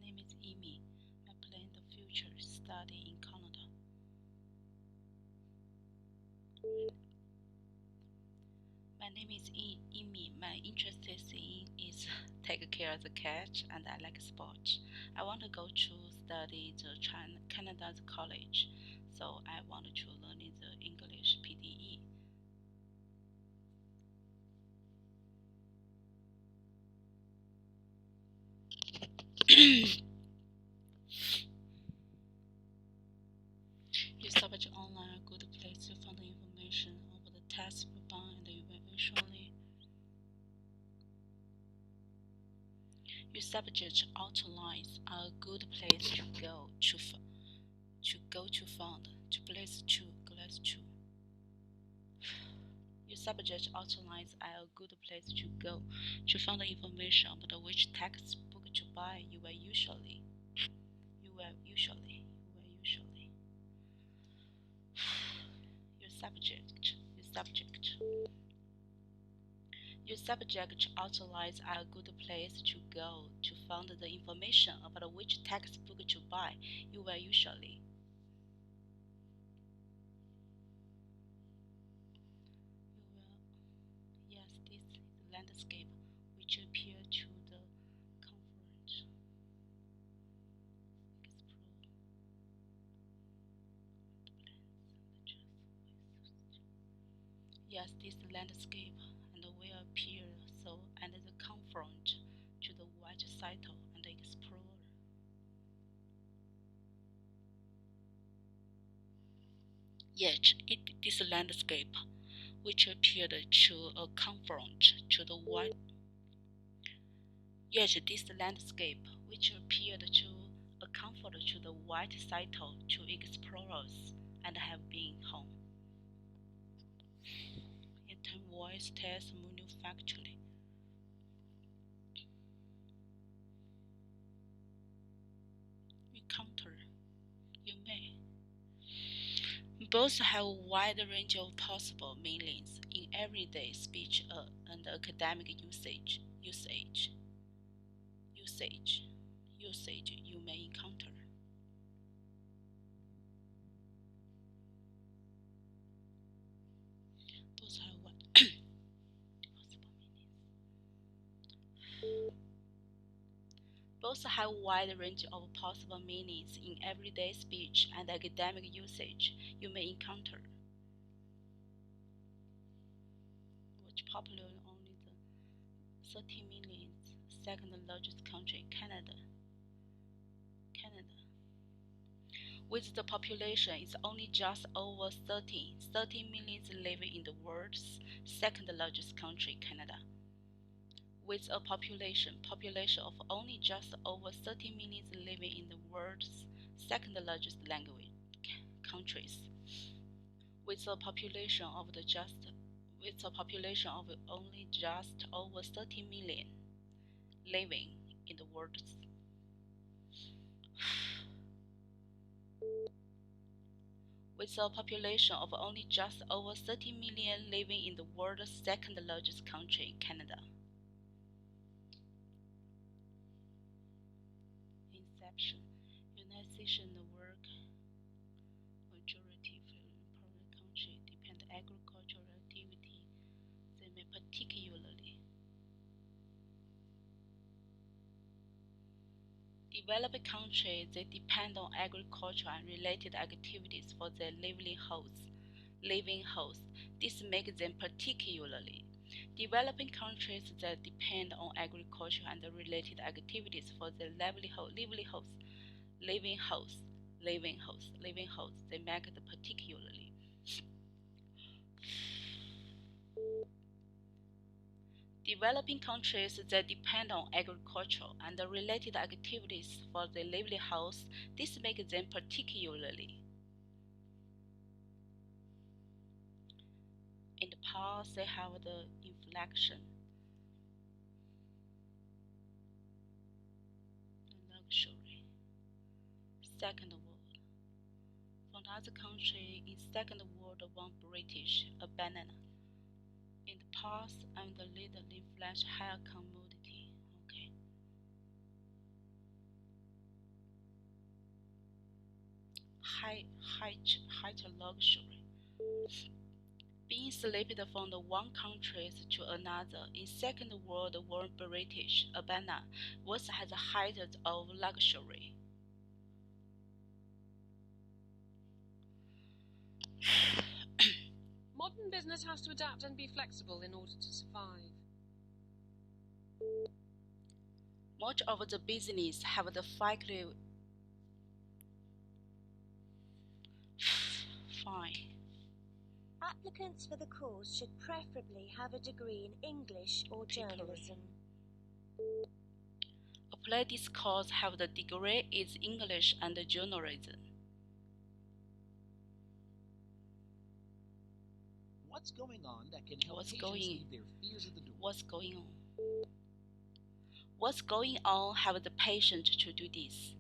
name is Amy. I plan the future study in Canada. My name is Amy. My interest is take care of the cat and I like sports. I want to go to study the Canada's college, so I want to learn the English PDE. You search online a good place to find the information over the test program and eventually your subject outlines are a good place to go to find to place to class to. Your subject outlines are a good place to go to find the information about which textbook to buy. You will usually your subject Your subject outlines are a good place to go to find the information about which textbook to buy. You will usually. Yes, this is the landscape which appear to the conference. Yes, this landscape and will appear so and the confront to the white settle and explorer. Yet this landscape which appeared to a confront to the white Yet this landscape which appeared to a comfort to the white settle to explorers and have been home. In time voice test manufacturing. Encounter. You may. Both have a wide range of possible meanings in everyday speech and academic usage you may encounter. Both have what possible meanings. Both have a wide range of possible meanings in everyday speech and academic usage you may encounter. Which popular only the 30 million, second largest country, Canada. With the population is only just over 30 million living in the world's second largest country, Canada. With a population of only just over 30 million living in the world's second largest language countries. With a population of only just over 30 million living in the world's with a population of only just over 30 million living in the world's second largest country, Canada. Inception. United Nations work majority from poor country depend agricultural activity. They may particularly developed countries they depend on agriculture and related activities for their living hosts. This makes them particularly developing countries that depend on agriculture and related activities for their living hosts. They make it particularly developing countries that depend on agriculture and related activities for their livelihoods. This makes them particularly. In the past, they have the inflection, luxury. Second world. From other country in second world, one British, a banana. In the past, and the little influence higher commodity. Okay. height luxury. Being slipped from the one country to another in Second World War British Albania was at the height of luxury. Modern business has to adapt and be flexible in order to survive. Much of the business have the faculty. Fine. Applicants for the course should preferably have a degree in English or journalism. Apply this course have the degree is English and journalism. What's going on that can help What's patients going- leave their fears at the door? What's going on? What's going on? Have the patient to do this.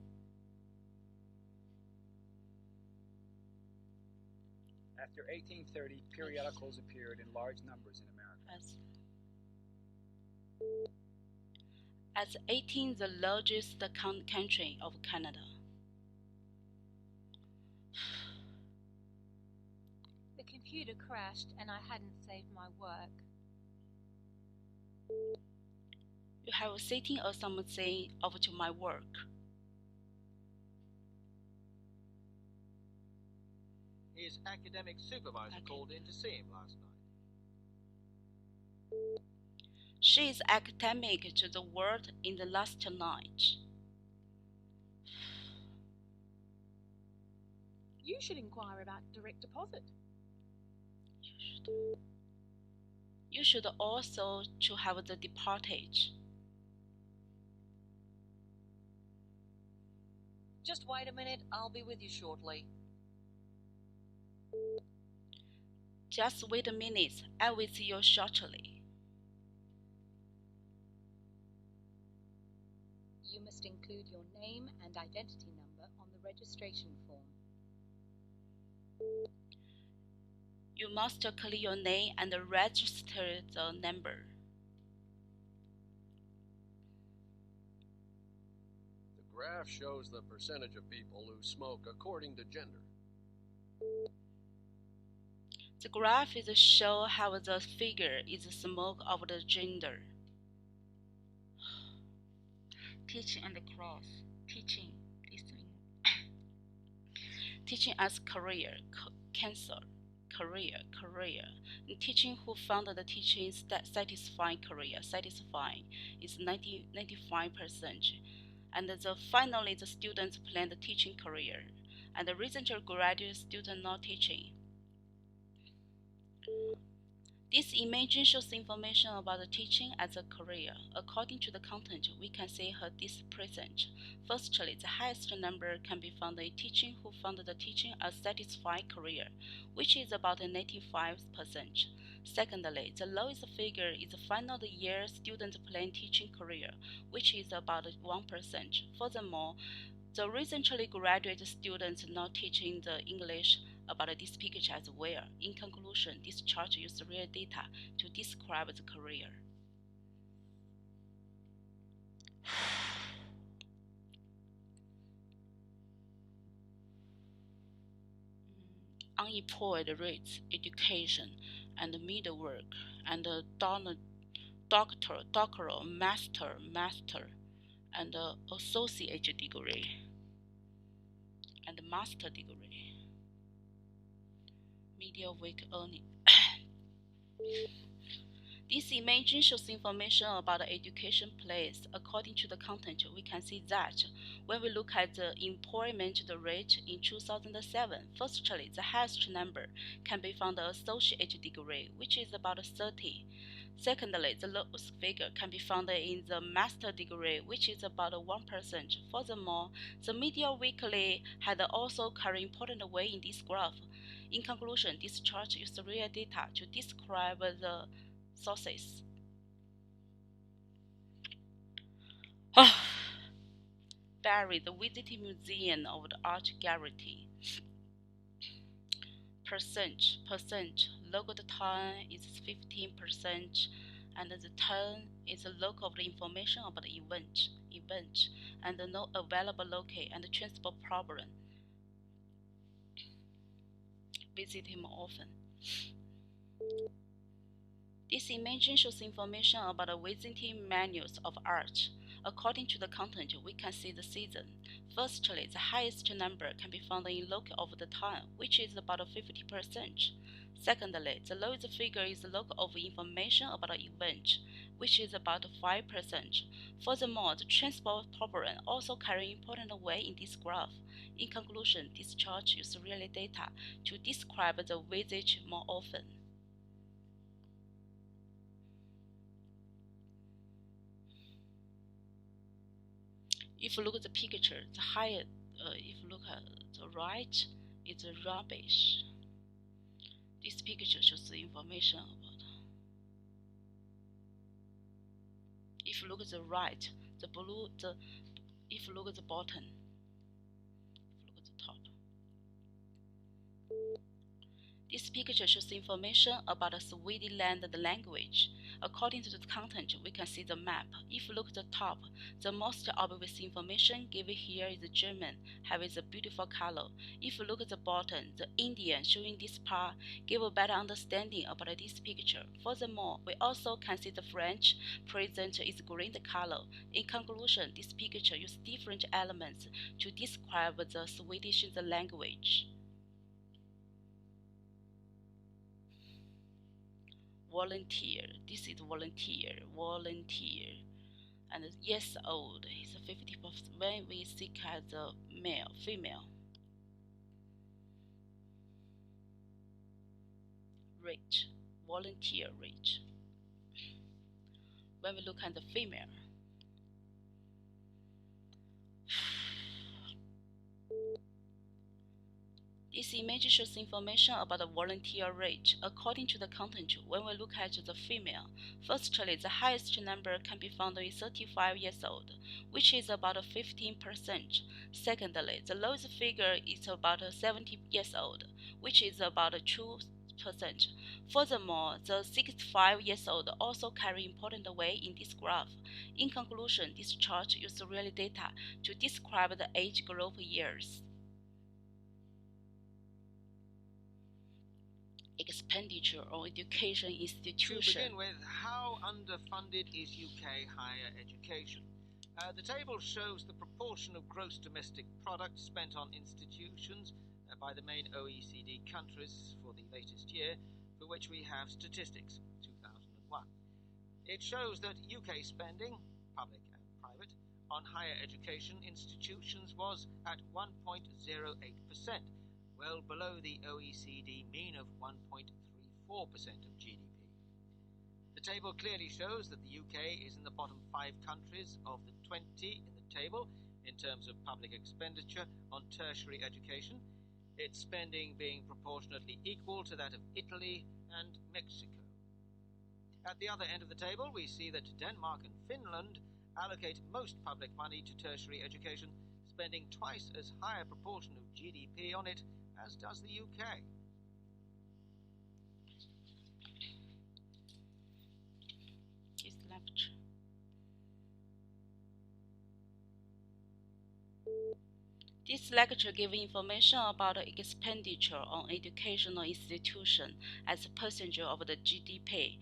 After 1830, periodicals appeared in large numbers in America. As 18 the largest country of Canada. The computer crashed and I hadn't saved my work. You have sitting or something over to my work. His academic supervisor called in to see him last night. She is academic to the world in the last night. You should inquire about direct deposit. You should also to have the deportage. Just wait a minute, I'll be with you shortly. Just wait a minute, I will see you shortly. You must include your name and identity number on the registration form. You must clear your name and register the number. The graph shows the percentage of people who smoke according to gender. The graph is show how the figure is smoke of the gender. Teaching and cross. Teaching. Teaching as career. Cancer. Career. Teaching who found the teaching satisfying career. Satisfying is 95%. And finally the students plan the teaching career. And the recently graduate student not teaching. This image shows information about the teaching as a career. According to the content, we can see her this present. Firstly, the highest number can be found in teaching who found the teaching a satisfying career, which is about 95%. Secondly, the lowest figure is the final year student plan teaching career, which is about 1%. Furthermore, the recently graduated students not teaching the English about this picture as well. In conclusion, this chart uses real data to describe the career. Unemployed rates, education, and middle work, and doctoral, master, and associate degree, and master degree. Media week earning. This image shows information about the education place. According to the content, we can see that when we look at the employment rate in 2007, firstly, the highest number can be found the associate degree, which is about 30. Secondly, the lowest figure can be found in the master degree, which is about 1%. Furthermore, the Media Weekly had also carried important weight in this graph. In conclusion, this chart uses real data to describe the sources. Barry, the Visiting Museum of the Art Gallery. Percent. Local time is 15%, and the term is the local of the information about the event, and the no available locate and the transport problem. visit him often. This image shows information about the visiting menus of art. According to the content, we can see the season. Firstly, the highest number can be found in local of the time, which is about 50%. Secondly, the lowest figure is local of information about the event, which is about 5%. Furthermore, the transport problem also carry an important weight in this graph. In conclusion, this chart uses real data to describe the visit more often. If you look at the picture, the higher, if you look at the right, it's rubbish. This picture shows the information about. If you look at the right, the blue, if you look at the bottom, if you look at the top. This picture shows information about the Swedish land language. According to the content, we can see the map. If you look at the top, the most obvious information given here is German, having a beautiful color. If you look at the bottom, the Indian showing this part give a better understanding about this picture. Furthermore, we also can see the French present is green color. In conclusion, this picture uses different elements to describe the Swedish language. Volunteer. This is volunteer. And yes old is 50% when we seek as a male, female. Rich. Volunteer rich. When we look at the female. This image shows information about the volunteer rate. According to the content, when we look at the female, firstly, the highest number can be found in 35 years old, which is about 15%. Secondly, the lowest figure is about 70 years old, which is about 2%. Furthermore, the 65 years old also carry important weight in this graph. In conclusion, this chart uses real data to describe the age group years. Expenditure on education institution. To begin with, how underfunded is UK higher education? The table shows the proportion of gross domestic product spent on institutions by the main OECD countries for the latest year, for which we have statistics, 2001. It shows that UK spending, public and private, on higher education institutions was at 1.08%. Well below the OECD mean of 1.34% of GDP. The table clearly shows that the UK is in the bottom 5 countries of the 20 in the table in terms of public expenditure on tertiary education, its spending being proportionately equal to that of Italy and Mexico. At the other end of the table, we see that Denmark and Finland allocate most public money to tertiary education, spending twice as high a proportion of GDP on it as does the UK. This lecture gives information about the expenditure on educational institutions as a percentage of the GDP.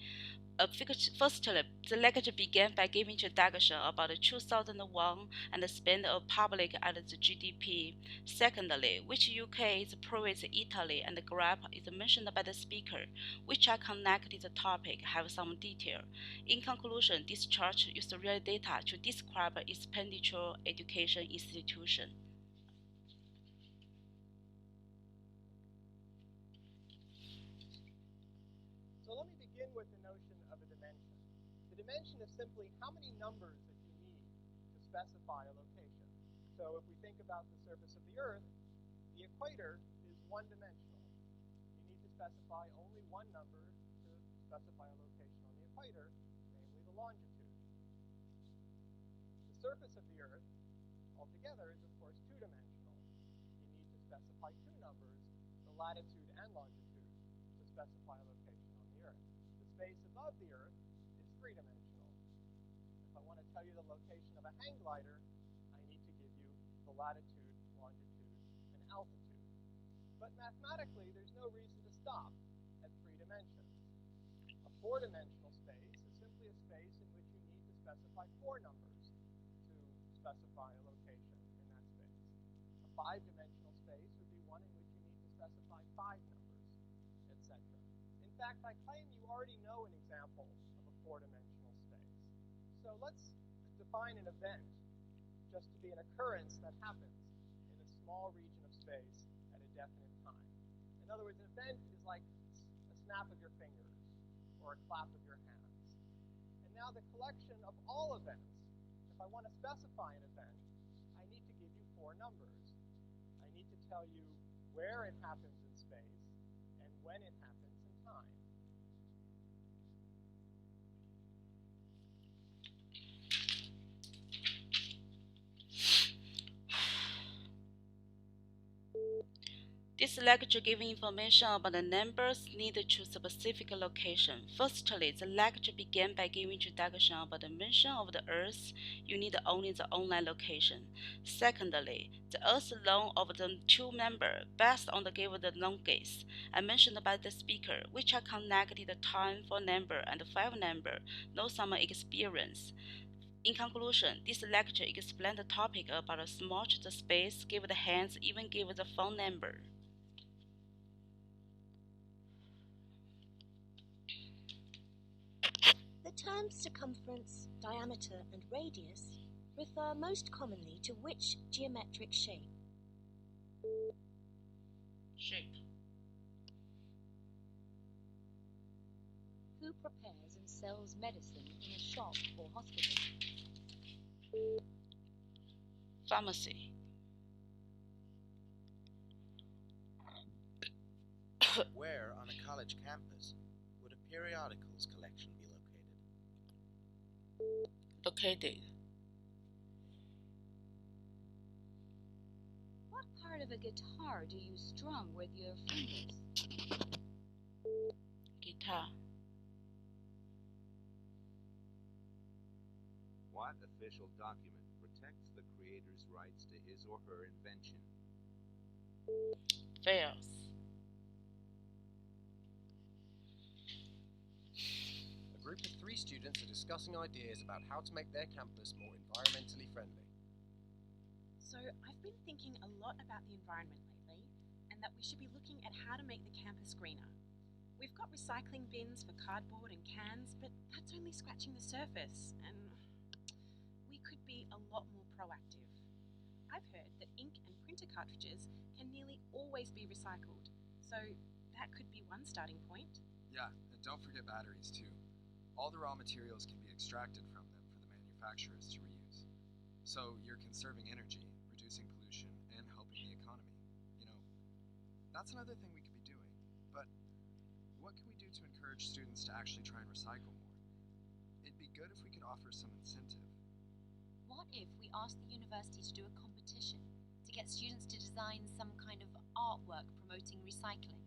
Firstly, the lecture began by giving introduction about 2001 and the spend of public at the GDP. Secondly, which UK is previous Italy, and the graph is mentioned by the speaker, which are connected to the topic, have some detail. In conclusion, this chart uses real data to describe expenditure education institution. Dimension is simply how many numbers that you need to specify a location. So if we think about the surface of the Earth, the equator is one-dimensional. You need to specify only one number to specify a location on the equator, namely the longitude. The surface of the Earth altogether is, of course, two-dimensional. You need to specify two numbers, the latitude and longitude, to specify a location on the Earth. The space above the Earth is three-dimensional. If I want to tell you the location of a hang glider, I need to give you the latitude, longitude, and altitude. But mathematically, there's no reason to stop at 3 dimensions. A 4-dimensional space is simply a space in which you need to specify 4 numbers to specify a location in that space. A 5-dimensional space would be one in which you need to specify 5 numbers, etc. In fact, I claim you already know an example of a 4-dimensional space. So let's define an event just to be an occurrence that happens in a small region of space at a definite time. In other words, an event is like a snap of your fingers or a clap of your hands. And now the collection of all events, if I want to specify an event, I need to give you 4 numbers. I need to tell you where it happens in space and when it happens in time. This lecture gives information about the numbers needed to specific location. Firstly, the lecture began by giving introduction about the motion of the Earth. You need only the online location. Secondly, the Earth alone of the 2 numbers based on the given longest and mentioned by the speaker, which are connected the time 4 number and 5 number, no summer experience. In conclusion, this lecture explained the topic about a small space, give the hands, even give the phone number. The terms circumference, diameter, and radius refer most commonly to which geometric shape? Shape. Who prepares and sells medicine in a shop or hospital? Pharmacy. Where on a college campus would a periodicals collection be Located. What part of a guitar do you strum with your fingers? Guitar. What official document protects the creator's rights to his or her invention? Fails. A group of 3 students are discussing ideas about how to make their campus more environmentally friendly. So I've been thinking a lot about the environment lately, and that we should be looking at how to make the campus greener. We've got recycling bins for cardboard and cans, but that's only scratching the surface, and we could be a lot more proactive. I've heard that ink and printer cartridges can nearly always be recycled, so that could be one starting point. Yeah, and don't forget batteries too. All the raw materials can be extracted from them for the manufacturers to reuse. So you're conserving energy, reducing pollution, and helping the economy. You know, that's another thing we could be doing. But what can we do to encourage students to actually try and recycle more? It'd be good if we could offer some incentive. What if we asked the university to do a competition to get students to design some kind of artwork promoting recycling?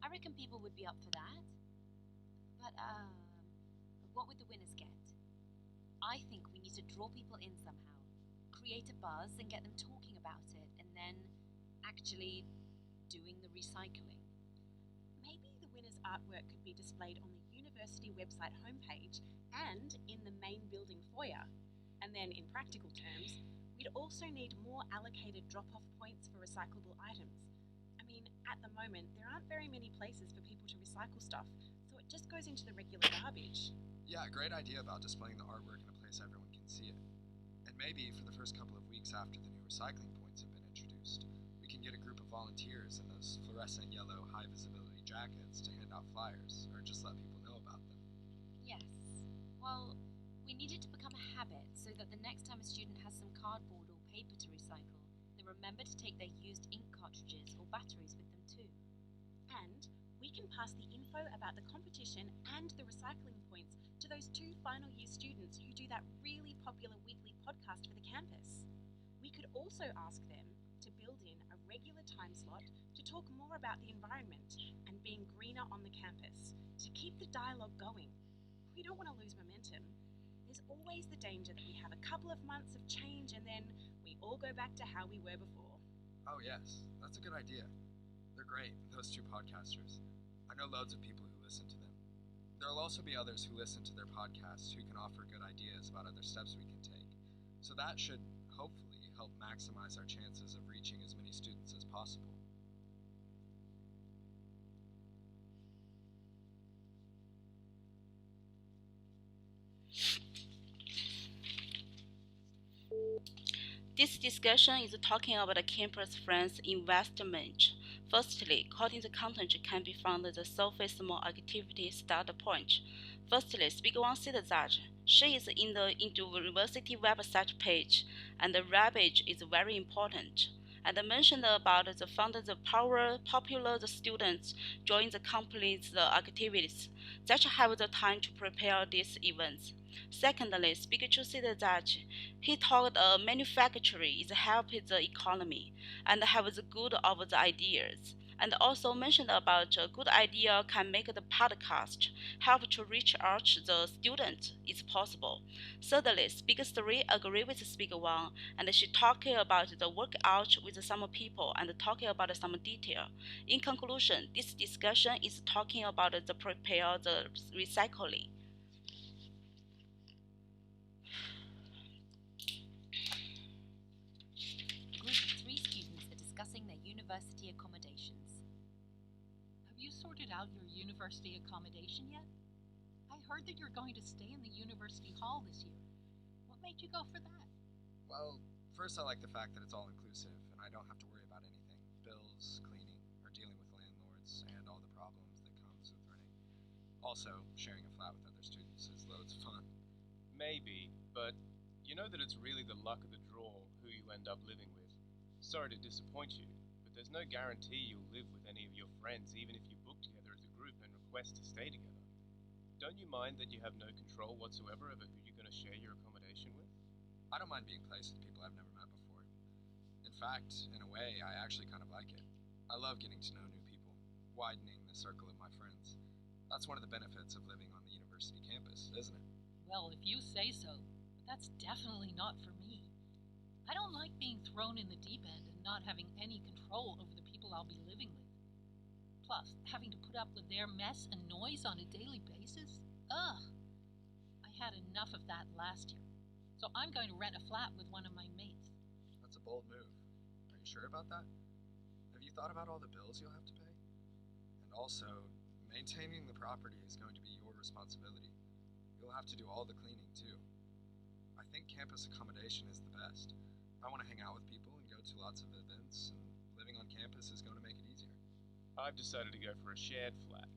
I reckon people would be up for that. But, what would the winners get? I think we need to draw people in somehow, create a buzz and get them talking about it, and then actually doing the recycling. Maybe the winner's artwork could be displayed on the university website homepage and in the main building foyer. And then, in practical terms, we'd also need more allocated drop-off points for recyclable items. I mean, at the moment, there aren't very many places for people to recycle stuff, so it just goes into the regular garbage. Yeah, great idea about displaying the artwork in a place everyone can see it. And maybe for the first couple of weeks after the new recycling points have been introduced, we can get a group of volunteers in those fluorescent yellow high-visibility jackets to hand out flyers, or just let people know about them. Yes. Well, we need it to become a habit so that the next time a student has some cardboard or paper to recycle, they remember to take their used ink cartridges or batteries with them too. And we can pass the info about the competition and the recycling points to those 2 final year students who do that really popular weekly podcast for the campus. We could also ask them to build in a regular time slot to talk more about the environment and being greener on the campus, to keep the dialogue going. We don't want to lose momentum. There's always the danger that we have a couple of months of change and then we all go back to how we were before. Oh yes, that's a good idea. They're great, those two podcasters. I know loads of people who listen to them. There will also be others who listen to their podcasts who can offer good ideas about other steps we can take. So that should, hopefully, help maximize our chances of reaching as many students as possible. This discussion is talking about the campus friends investment. Firstly, according to content can be found the surface small activity start point. Firstly, Speaker One said that she is in the university website page, and the rabbit is very important. And mentioned about the founders of popular the students join the company's activities that have the time to prepare these events. Secondly, Speaker Chu said that he thought manufacturing is helping the economy and have the good of the ideas. And also mentioned about a good idea can make the podcast help to reach out the student is possible. Thirdly, Speaker 3 agree with Speaker 1 and she talking about the workout with some people and talking about some detail. In conclusion, this discussion is talking about the prepare the recycling. University accommodations. Have you sorted out your university accommodation yet? I heard that you're going to stay in the university hall this year. What made you go for that? Well, first I like the fact that it's all inclusive and I don't have to worry about anything. Bills, cleaning, or dealing with landlords and all the problems that comes with renting. Also, sharing a flat with other students is loads of fun. Maybe, but you know that it's really the luck of the draw who you end up living with. Sorry to disappoint you, there's no guarantee you'll live with any of your friends even if you book together as a group and request to stay together. Don't you mind that you have no control whatsoever over who you're going to share your accommodation with? I don't mind being placed with people I've never met before. In fact, in a way, I actually kind of like it. I love getting to know new people, widening the circle of my friends. That's one of the benefits of living on the university campus, isn't it? Well, if you say so, but that's definitely not for me. I don't like being thrown in the deep end and not having any control over the people I'll be living with. Plus, having to put up with their mess and noise on a daily basis? Ugh! I had enough of that last year, so I'm going to rent a flat with one of my mates. That's a bold move. Are you sure about that? Have you thought about all the bills you'll have to pay? And also, maintaining the property is going to be your responsibility. You'll have to do all the cleaning, too. I think campus accommodation is the best. I want to hang out with people and go to lots of events, and living on campus is going to make it easier. I've decided to go for a shared flat.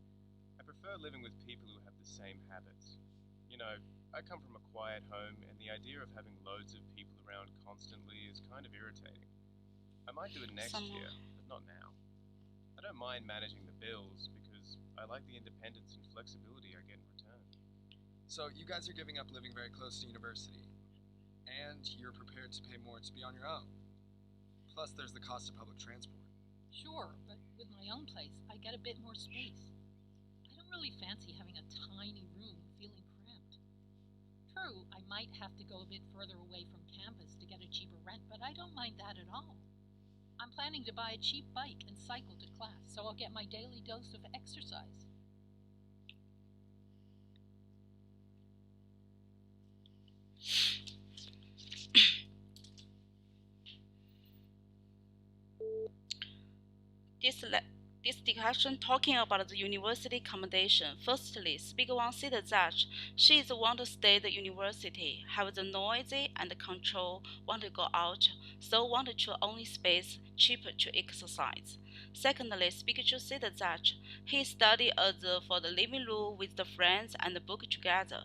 I prefer living with people who have the same habits. You know, I come from a quiet home, and the idea of having loads of people around constantly is kind of irritating. I might do it next year, but not now. I don't mind managing the bills because I like the independence and flexibility I get in return. So you guys are giving up living very close to university. And you're prepared to pay more to be on your own. Plus, there's the cost of public transport. Sure, but with my own place, I get a bit more space. I don't really fancy having a tiny room feeling cramped. True, I might have to go a bit further away from campus to get a cheaper rent, but I don't mind that at all. I'm planning to buy a cheap bike and cycle to class, so I'll get my daily dose of exercise. This discussion talking about the university accommodation. Firstly, Speaker One said that she is want to stay at the university, have the noisy and control, want to go out, so want to only space cheaper to exercise. Secondly, Speaker Chu said that he studied for the living room with the friends and book together,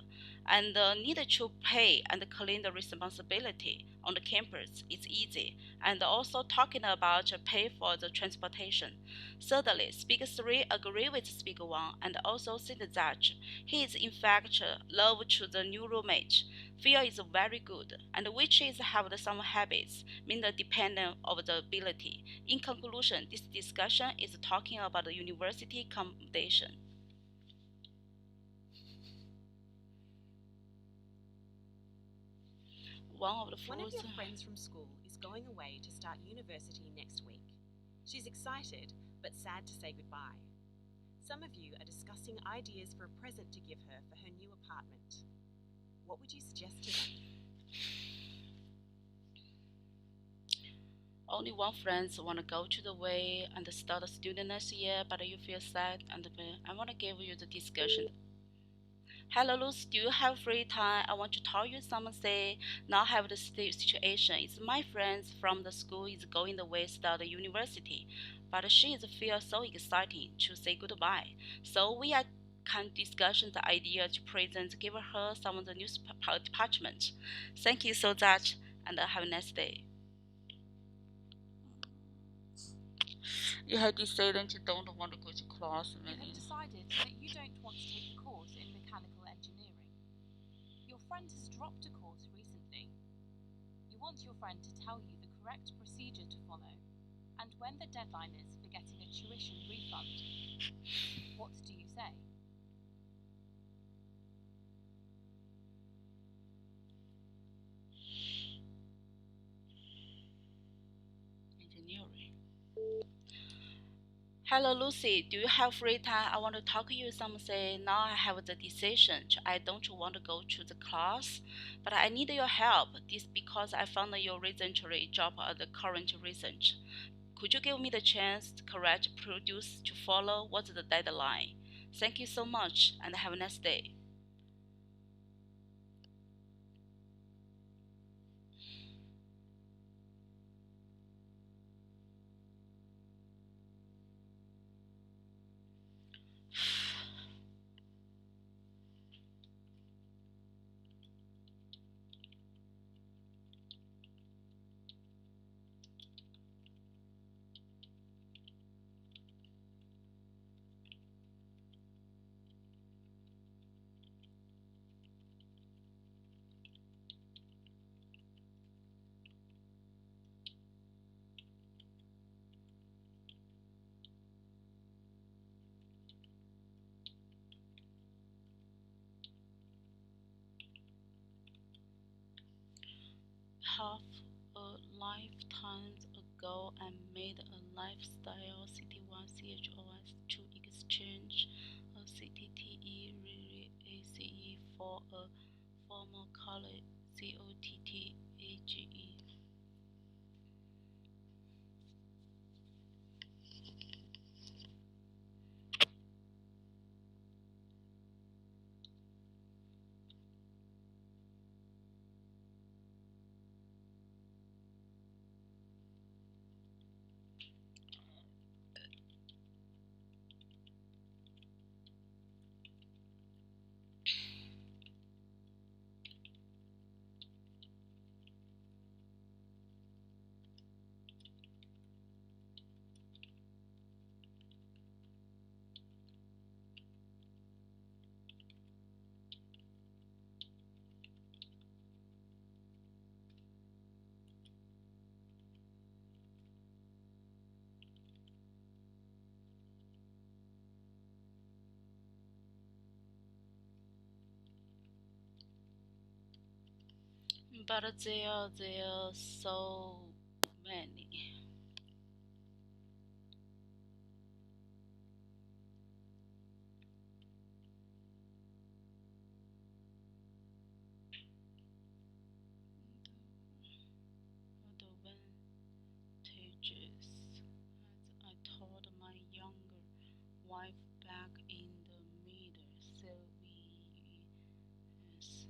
and need to pay and clean the responsibility on the campus is easy, and also talking about pay for the transportation. Thirdly, Speaker 3 agree with Speaker 1 and also said that he is in fact love to the new roommate. Feel is very good, and which is have some habits, mean the dependent of the ability. In conclusion, this discussion is talking about the university accommodation. One of your friends from school is going away to start university next week. She's excited, but sad to say goodbye. Some of you are discussing ideas for a present to give her for her new apartment. What would you suggest to them? Only one friend want to go to the way and start a student next year, but you feel sad and I want to give you the discussion. Hello, Lucy, do you have free time? I want to tell you something. Now have the situation. It's my friends from the school is going the way start the university, but she is feel so exciting to say goodbye. So we are can discuss the idea to present give her some of the news department. Thank you so much and have a nice day. You have decided you don't want to go to class. You have decided that you don't want to take the course in mechanical engineering. Your friend has dropped a course recently. You want your friend to tell you the correct procedure to follow, and when the deadline is for getting a tuition refund. What do you say? Engineering. Hello, Lucy. Do you have free time? I want to talk to you something. Now I have the decision. I don't want to go to the class, but I need your help. This because I found your recently job at the current research. Could you give me the chance to correct produce to follow? What's the deadline? Thank you so much and have a nice day. Half a lifetime ago, I made a lifestyle CT1 CHOS to exchange a CTTE really ACE for a former colleague COTT AGE. But there are so many. Advantages, as I told my younger wife back in the middle, so yes.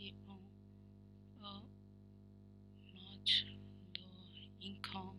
already on a much lower income.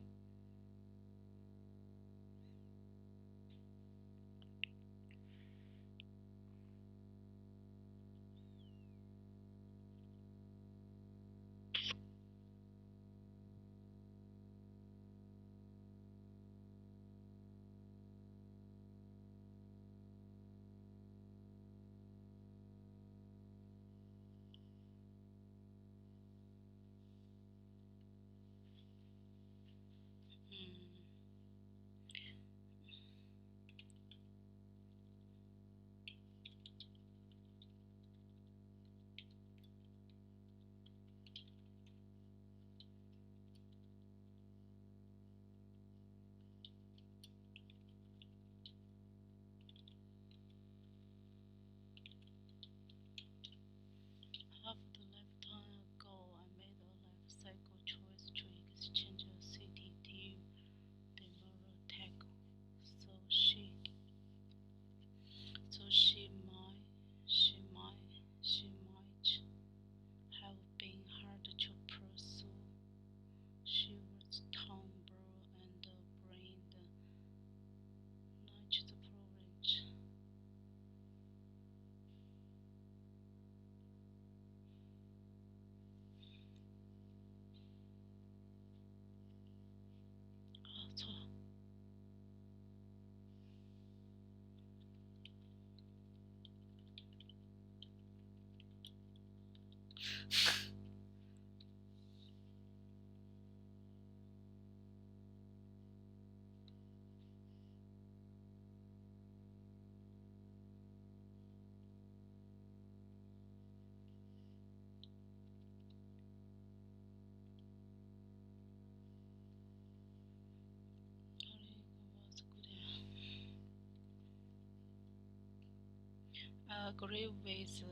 Half the lifetime ago, I made a life cycle choice to exchange a city to Demerol. So she might have been hard to pursue. She was tomboy and brained, not the privilege.错了。Agree with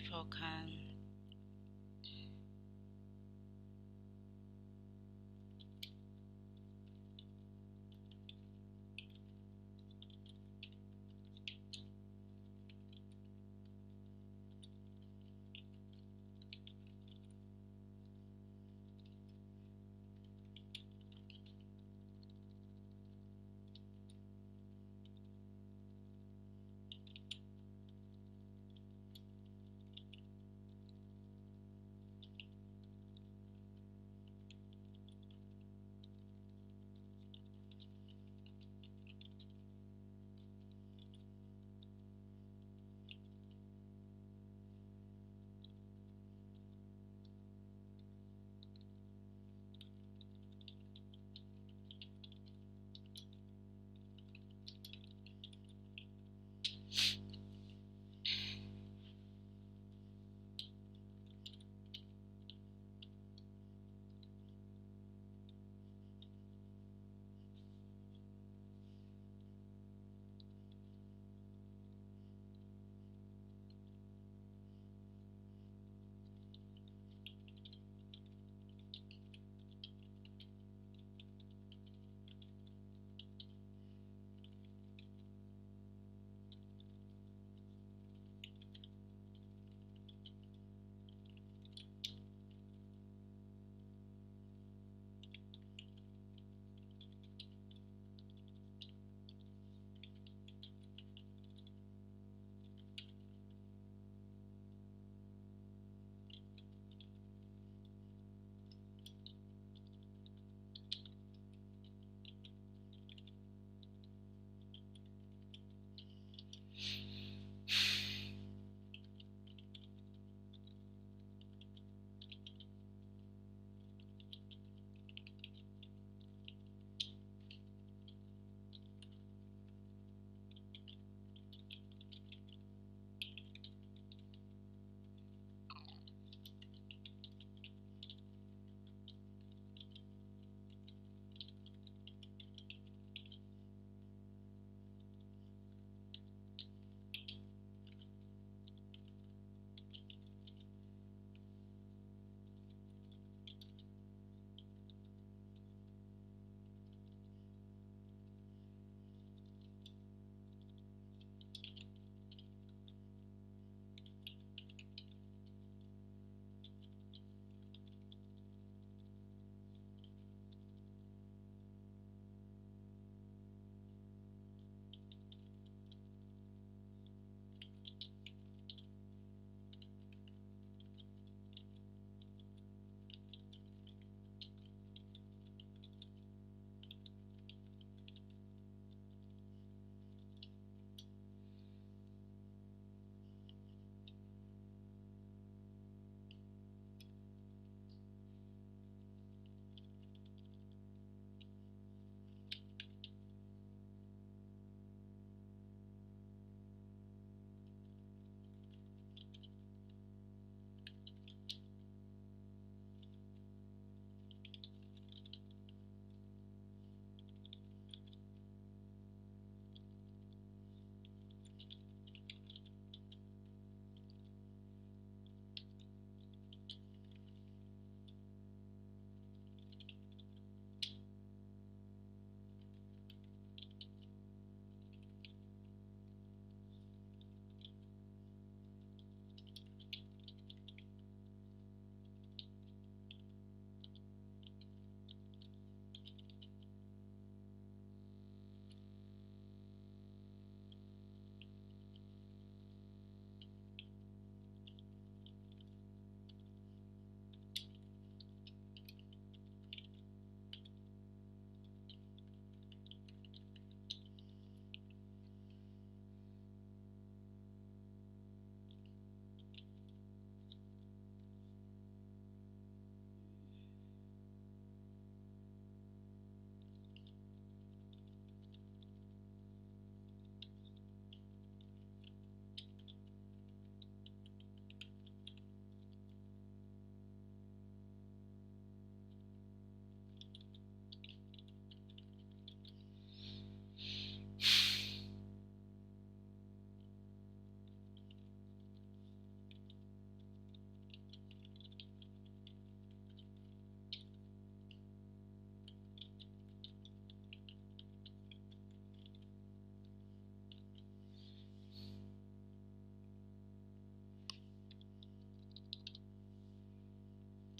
people can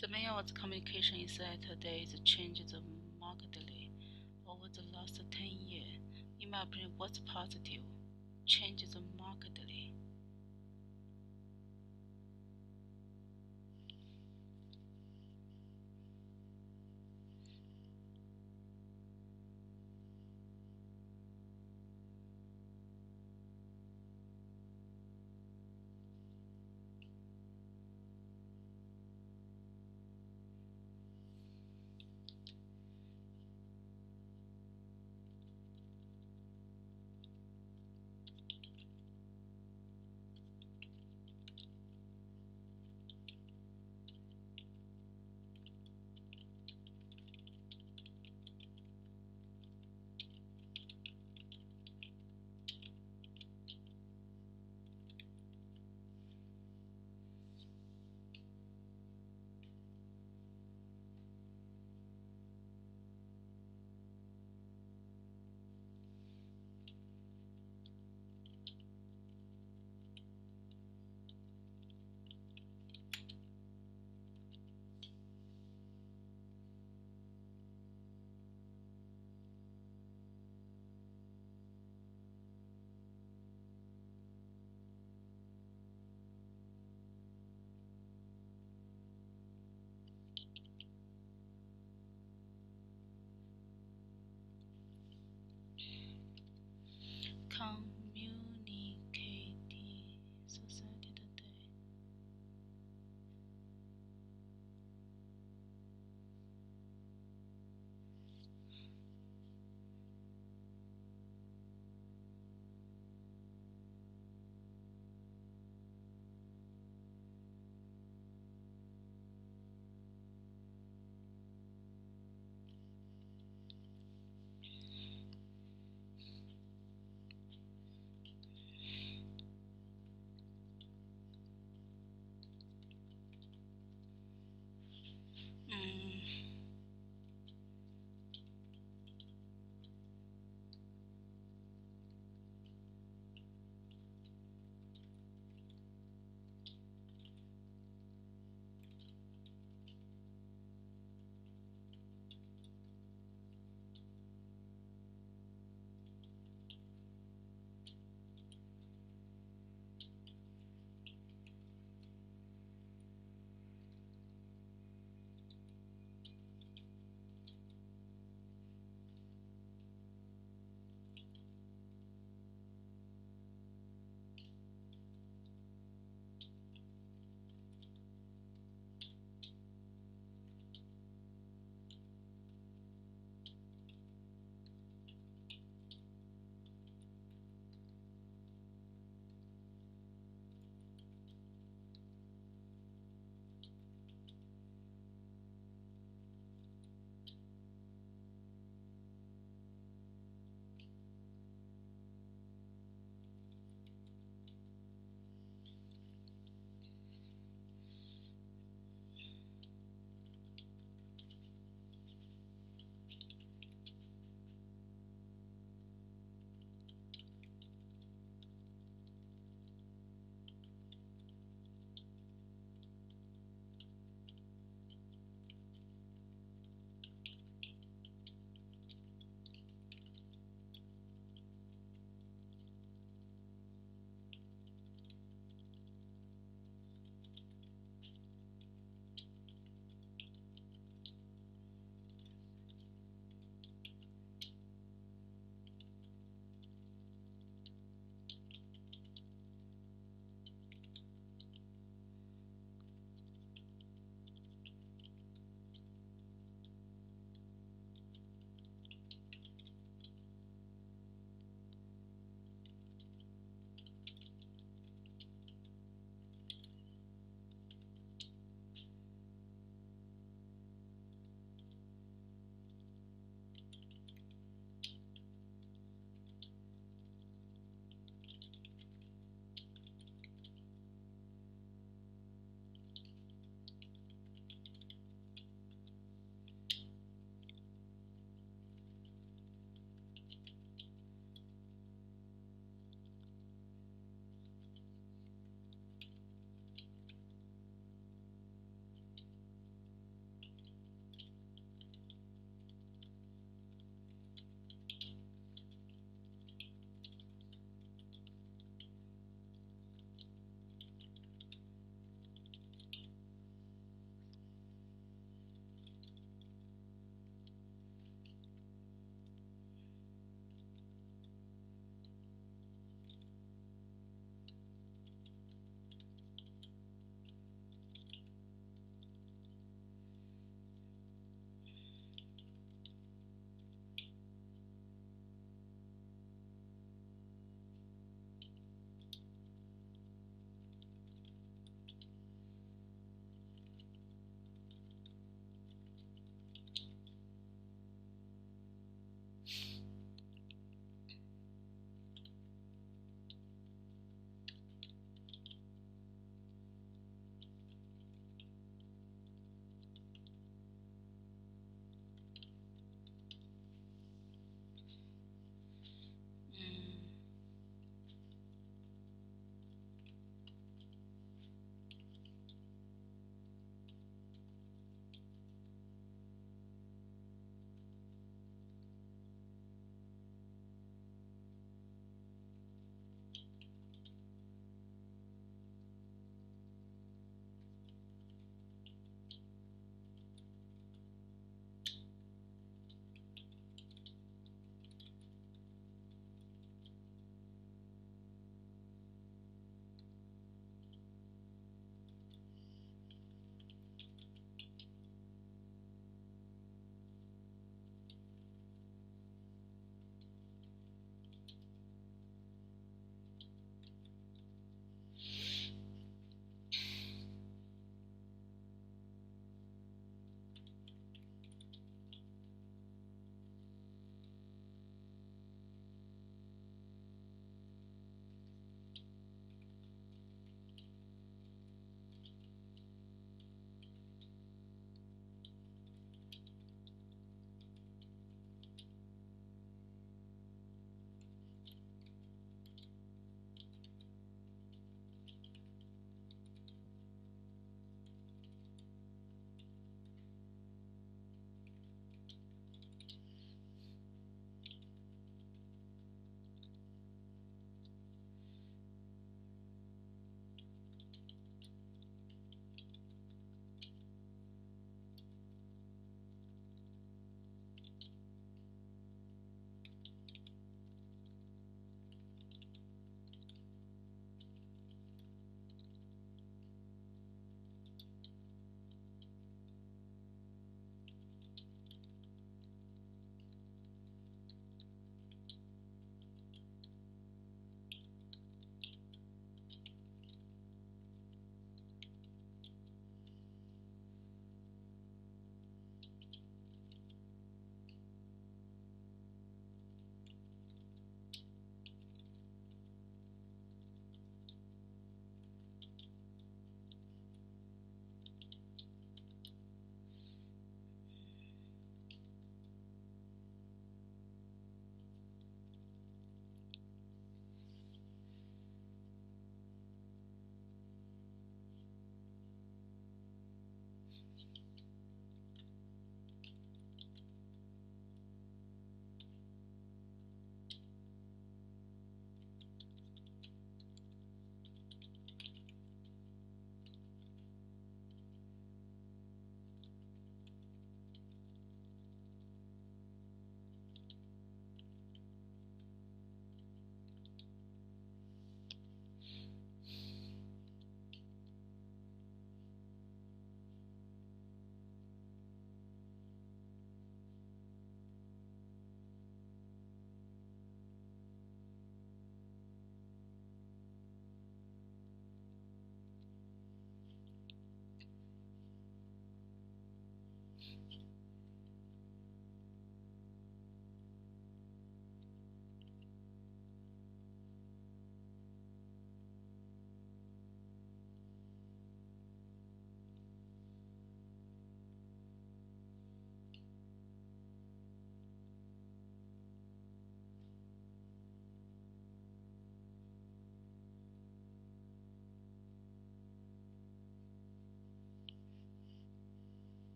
The main of the communication is that today is changes markedly over the last 10 years. In my opinion, what's positive? Changes markedly.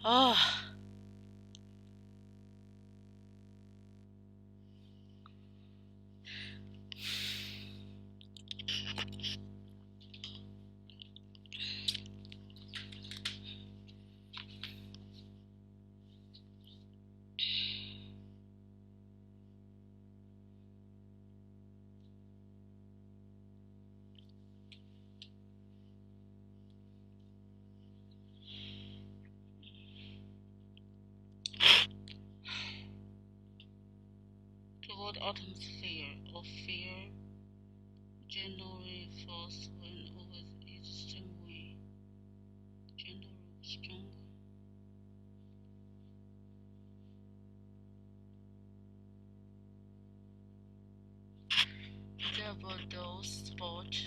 Oh. Toward atmosphere of fear, January force went over its way. January was stronger. There were those spots.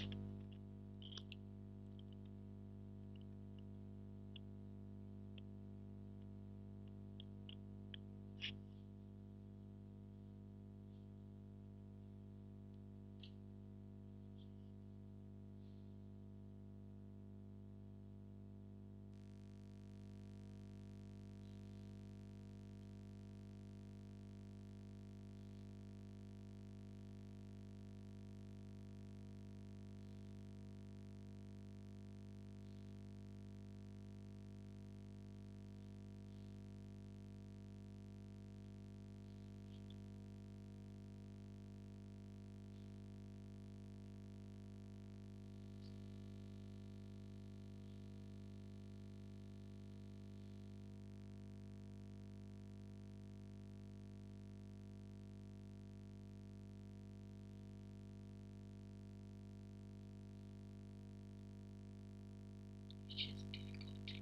Which is difficulty.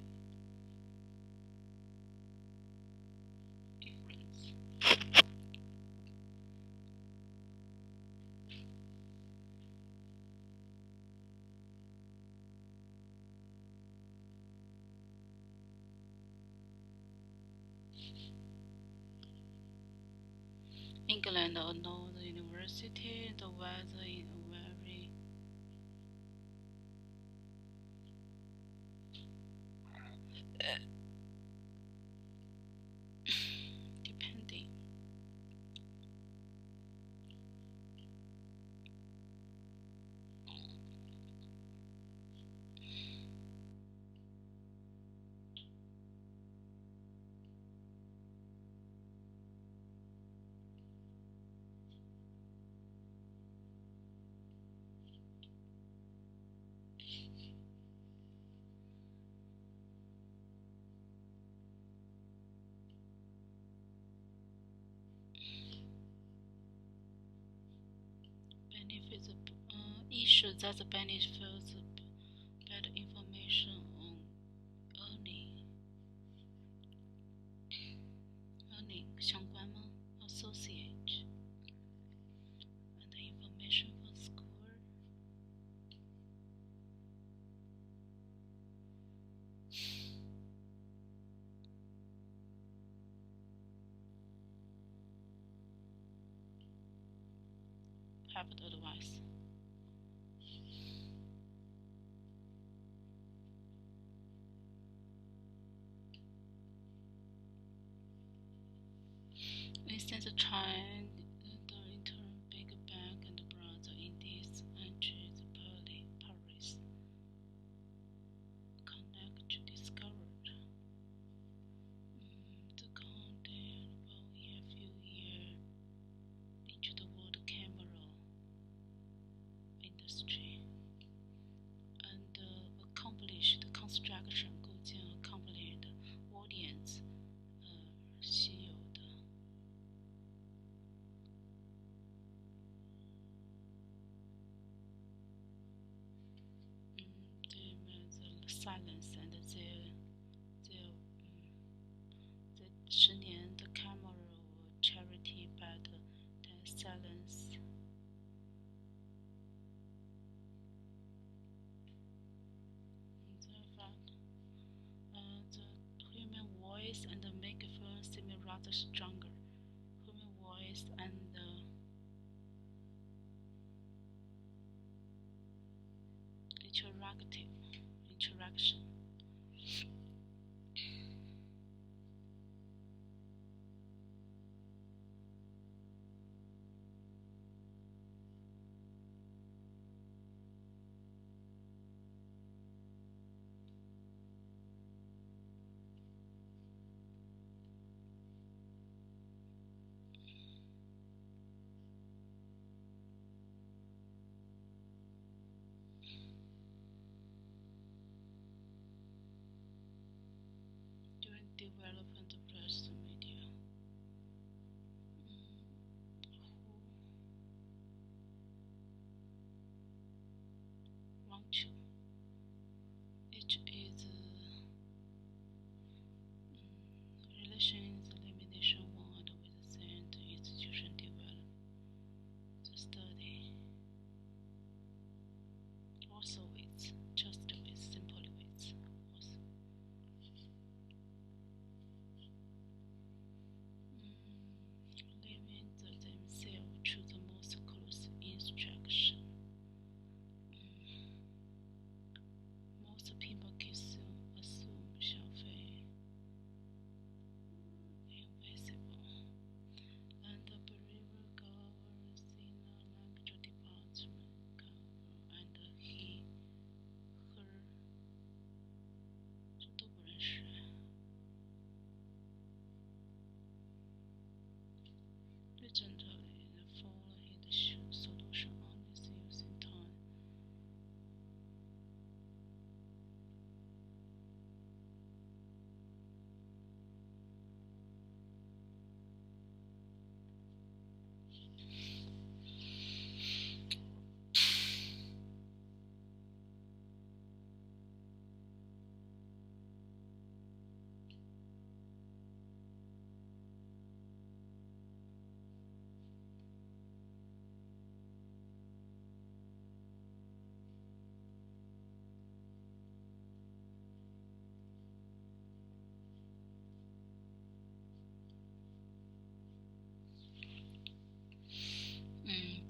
Difference. England, another university, the weather in a very depending. Benefits issue that the benefits better information on earning 相关吗 ？Associate and information for school. Private advice. Instance China, the interim big bank and brother in this entry the Paris. Connect to discovered. The content for a few years into the world camera industry and accomplished construction 构建 accomplished audience 稀有的。The silence and their 10年的 camera charity but the silence. The human voice and the microphone seem rather stronger. Human voice and interaction. develop and press the media. Who want to? H is relations elimination one and with the same institution develop the study. Also with just with simple with also. Leaving themselves to the most close instruction. Most people assume 消费 invisible, and the believer covers in a lecture department cover, and he, her 这都不认识。Recently, the following solution only saves in time.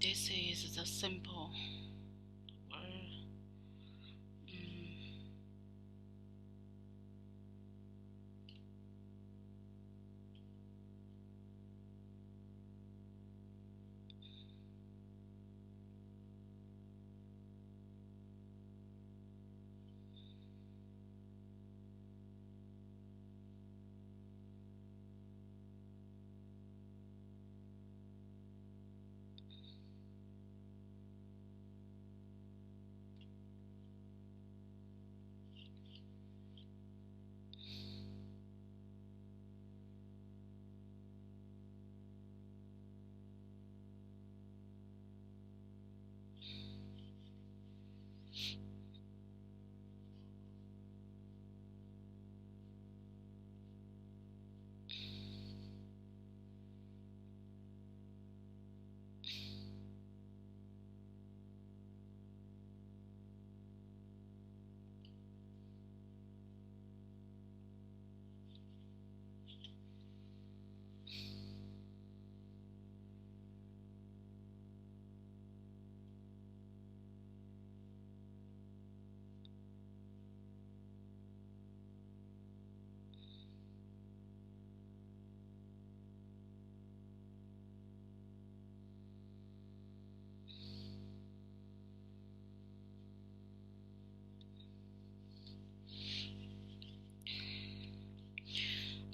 This is the simple word.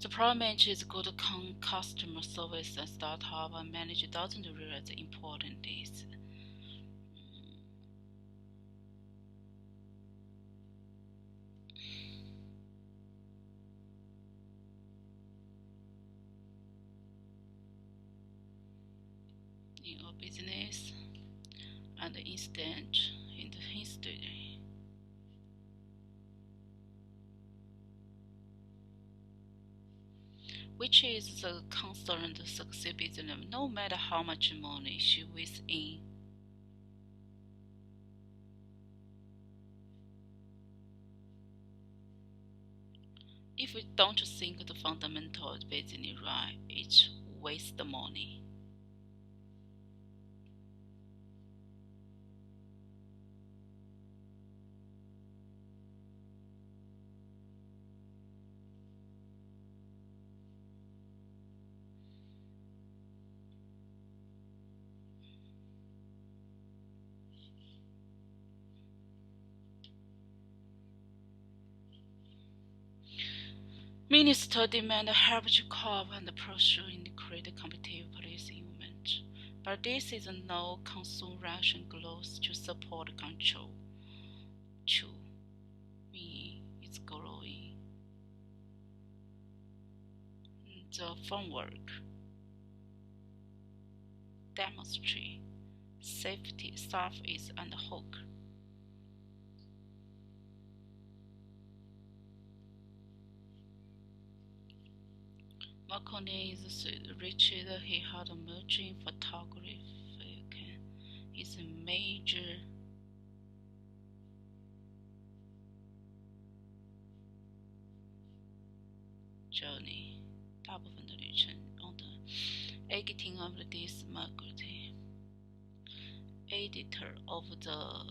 The problem is good customer service and startup and manager doesn't realize the important is. In a business and instant in the history. Which is the concern to succeed business no matter how much money she with in. If we don't think the fundamentals business right, it's waste the money. Minister demand help to curb and pursue and create competitive policy movement, but this is no consumption growth to support control. 2. Me is growing. the framework demonstrate safety, surface, and hook. Marconi is Richard. He had emerging photography. His major journey 大部分的旅程 on the editing of this magazine, editor of the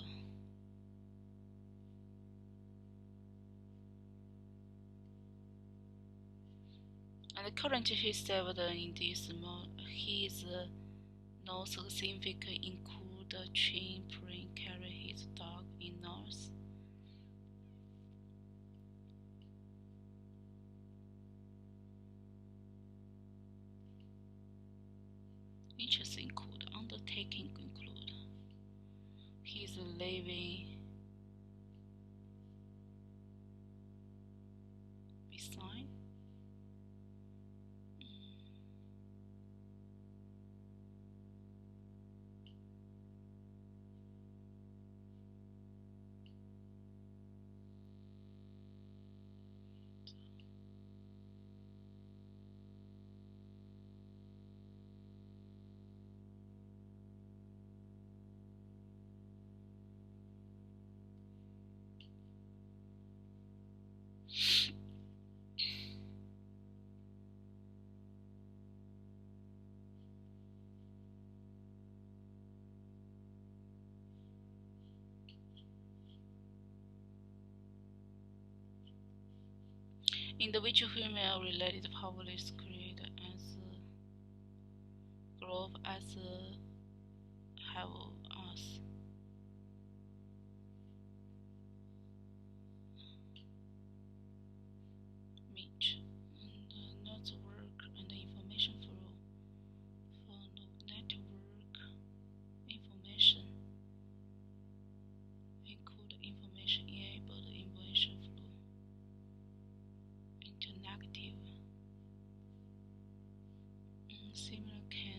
and currently he served in this his no significant include the train plane carry his dog in north. Interests include undertaking include his living beside individual female related publics created as a group as have us. Meet and network and information flow for network information include information enabled information flow into negative similar can